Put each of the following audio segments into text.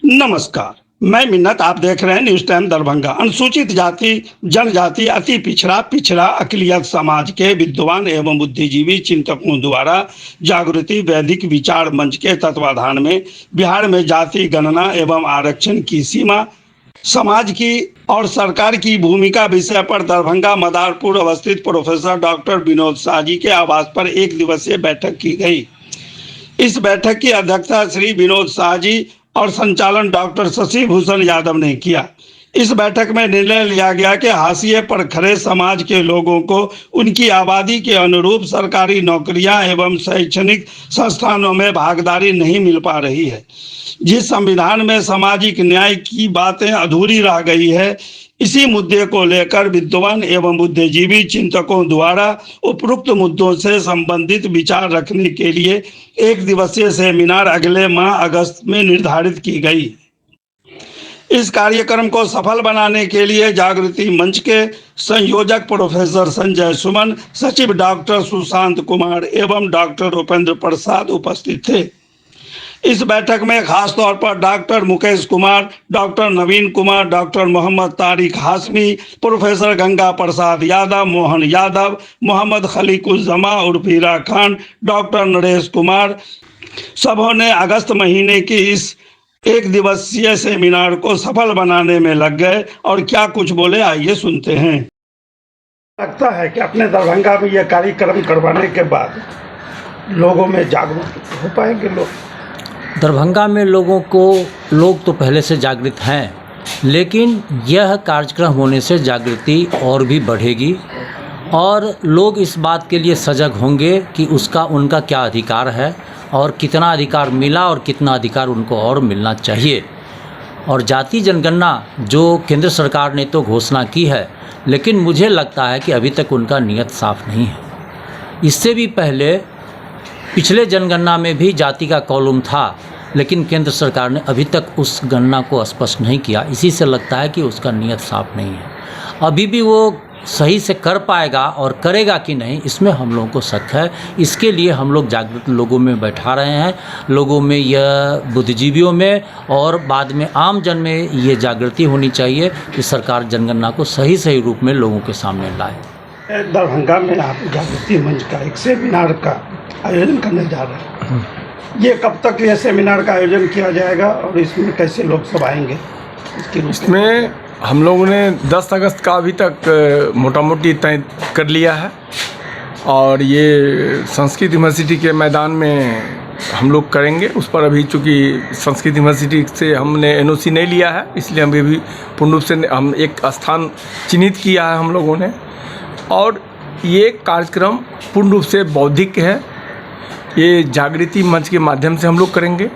नमस्कार, मैं मिन्नत। आप देख रहे हैं न्यूज टाइम दरभंगा। अनुसूचित जाति जनजाति अति पिछड़ा अक़लियत समाज के विद्वान एवं बुद्धिजीवी चिंतकों द्वारा जागृति वैदिक विचार मंच के तत्वाधान में बिहार में जाति गणना एवं आरक्षण की सीमा, समाज की और सरकार की भूमिका विषय पर दरभंगा मदारपुर अवस्थित प्रोफेसर डॉक्टर विनोद शाह जी के आवास पर एक दिवसीय बैठक की गई। इस बैठक की अध्यक्षता श्री विनोद शाह जी और संचालन डॉक्टर शशि भूषण यादव ने किया। इस बैठक में निर्णय लिया गया कि हाशिए पर खड़े समाज के लोगों को उनकी आबादी के अनुरूप सरकारी नौकरियां एवं शैक्षणिक संस्थानों में भागीदारी नहीं मिल पा रही है। जिस संविधान में सामाजिक न्याय की बातें अधूरी रह गई है, इसी मुद्दे को लेकर विद्वान एवं बुद्धिजीवी चिंतकों द्वारा उपरोक्त मुद्दों से संबंधित विचार रखने के लिए एक दिवसीय सेमिनार अगले माह अगस्त में निर्धारित की गई। इस कार्यक्रम को सफल बनाने के लिए जागृति मंच के संयोजक प्रोफेसर संजय सुमन, सचिव डॉक्टर सुशांत कुमार एवं डॉक्टर उपेंद्र प्रसाद उपस्थित थे। इस बैठक में खास तौर पर डॉक्टर मुकेश कुमार, डॉक्टर नवीन कुमार, डॉक्टर मोहम्मद तारिक हाशमी, प्रोफेसर गंगा प्रसाद यादव, मोहन यादव, मोहम्मद खलीकुज्जमा उर्फ हीरा खान, डॉक्टर नरेश कुमार सबों ने अगस्त महीने की इस एक दिवसीय सेमिनार को सफल बनाने में लग गए और क्या कुछ बोले, आइए सुनते हैं। लगता है कि अपने दरभंगा में यह कार्यक्रम करवाने के बाद लोगों में जागरूक हो पाएंगे। दरभंगा में लोग तो पहले से जागृत हैं, लेकिन यह कार्यक्रम होने से जागृति और भी बढ़ेगी और लोग इस बात के लिए सजग होंगे कि उनका क्या अधिकार है और कितना अधिकार मिला और कितना अधिकार उनको और मिलना चाहिए। और जाति जनगणना जो केंद्र सरकार ने तो घोषणा की है, लेकिन मुझे लगता है कि अभी तक उनका नियत साफ नहीं है। इससे भी पहले पिछले जनगणना में भी जाति का कॉलम था, लेकिन केंद्र सरकार ने अभी तक उस गणना को स्पष्ट नहीं किया। इसी से लगता है कि उसका नियत साफ नहीं है। अभी भी वो सही से कर पाएगा और करेगा कि नहीं, इसमें हम लोगों को शक है। इसके लिए हम लोग जागृत लोगों में बैठा रहे हैं, लोगों में, यह बुद्धिजीवियों में और बाद में आम जन में ये जागृति होनी चाहिए कि सरकार जनगणना को सही रूप में लोगों के सामने लाए। दरभंगा में आप जागृति मंच का एक सेमिनार का आयोजन करने जा रहे हैं, ये कब तक यह सेमिनार का आयोजन किया जाएगा और इसमें कैसे लोग सब आएंगे? इसमें हम लोगों ने 10 अगस्त का अभी तक मोटा मोटी तय कर लिया है और ये संस्कृत यूनिवर्सिटी के मैदान में हम लोग करेंगे। उस पर अभी चूँकि संस्कृत यूनिवर्सिटी से हमने NOC नहीं लिया है, इसलिए हम अभी पूर्ण रूप से हम एक स्थान चिन्हित किया है हम लोगों ने। और ये कार्यक्रम पूर्ण रूप से बौद्धिक है। ये जागृति मंच के माध्यम से हम लोग करेंगे।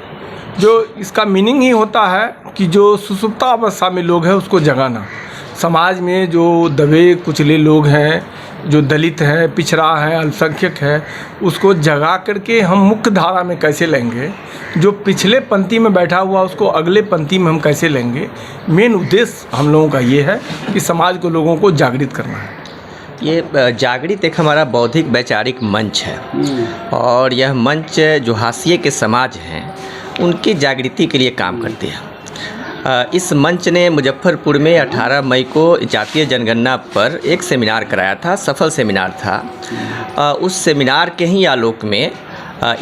जो इसका मीनिंग ही होता है कि जो सुसुप्ता अवस्था में लोग हैं उसको जगाना। समाज में जो दबे कुचले लोग हैं, जो दलित हैं, पिछड़ा है, अल्पसंख्यक है, उसको जगा करके हम मुख्य धारा में कैसे लेंगे, जो पिछले पंक्ति में बैठा हुआ उसको अगले पंक्ति में हम कैसे लेंगे। मेन उद्देश्य हम लोगों का ये है कि समाज को, लोगों को जागृत करना है। ये जागृत एक हमारा बौद्धिक वैचारिक मंच है और यह मंच जो हाशिए के समाज हैं उनकी जागृति के लिए काम करते हैं। इस मंच ने मुजफ्फरपुर में 18 मई को जातीय जनगणना पर एक सेमिनार कराया था, सफल सेमिनार था। उस सेमिनार के ही आलोक में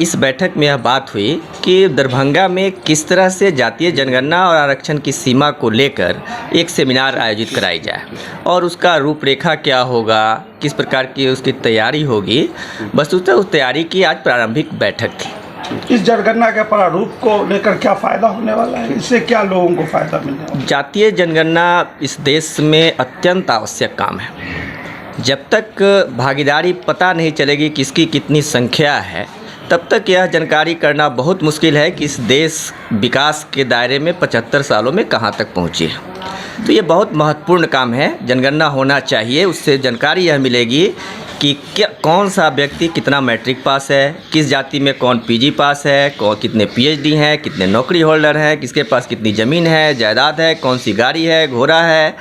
इस बैठक में यह बात हुई कि दरभंगा में किस तरह से जातीय जनगणना और आरक्षण की सीमा को लेकर एक सेमिनार आयोजित कराई जाए और उसका रूपरेखा क्या होगा, किस प्रकार की उसकी तैयारी होगी। वस्तुतः उस तैयारी की आज प्रारंभिक बैठक थी। इस जनगणना के प्रारूप को लेकर क्या फ़ायदा होने वाला है? इससे क्या लोगों को फ़ायदा मिलने वाला है? जातीय जनगणना इस देश में अत्यंत आवश्यक काम है। जब तक भागीदारी पता नहीं चलेगी किसकी कितनी संख्या है, तब तक यह जानकारी करना बहुत मुश्किल है कि इस देश विकास के दायरे में 75 सालों में कहाँ तक पहुँची है। तो ये बहुत महत्वपूर्ण काम है, जनगणना होना चाहिए। उससे जानकारी यह मिलेगी कि कौन सा व्यक्ति कितना मैट्रिक पास है, किस जाति में कौन PG पास है, कौन कितने PhD हैं, कितने नौकरी होल्डर हैं, किसके पास कितनी ज़मीन है, जायदाद है, कौन सी गाड़ी है, घोड़ा है,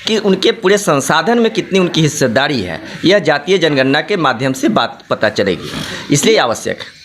कि उनके पूरे संसाधन में कितनी उनकी हिस्सेदारी है। यह जातीय जनगणना के माध्यम से बात पता चलेगी, इसलिए आवश्यक है।